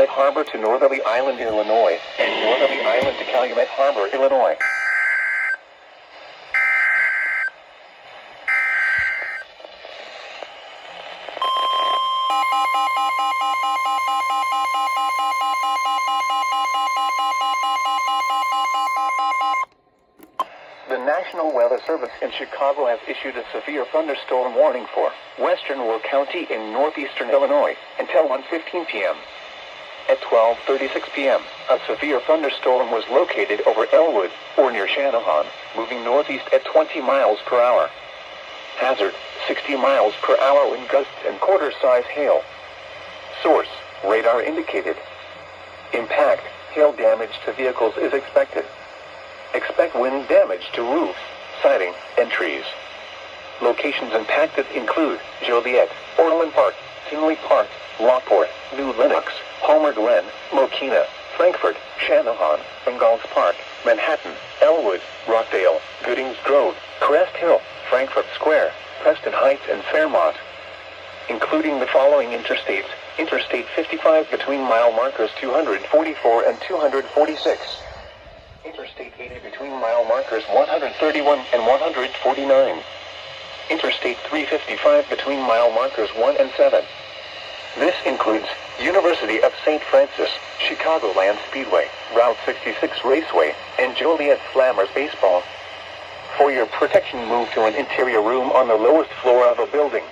Calumet Harbor to Northerly Island, Illinois, and Northerly Island to Calumet Harbor, Illinois. The National Weather Service in Chicago has issued a severe thunderstorm warning for western Will County in northeastern Illinois until 1:15 p.m. At 12:36 p.m., a severe thunderstorm was located over Elwood, or near Shanahan, moving northeast at 20 miles per hour. Hazard, 60 miles per hour wind gusts and quarter-size hail. Source, radar indicated. Impact, hail damage to vehicles is expected. Expect wind damage to roofs, siding, and trees. Locations impacted include Joliet, Orland Park, Tinley Park, Lockport, New Lenox, Palmer Glen, Mokina, Frankfort, Shanahan, Ingalls Park, Manhattan, Elwood, Rockdale, Goodings Grove, Crest Hill, Frankfort Square, Preston Heights, and Fairmont. Including the following interstates: Interstate 55 between mile markers 244 and 246. Interstate 80 between mile markers 131 and 149. Interstate 355 between mile markers 1 and 7. This includes University of St. Francis, Chicagoland Speedway, Route 66 Raceway, and Joliet Slammers Baseball. For your protection, move to an interior room on the lowest floor of a building.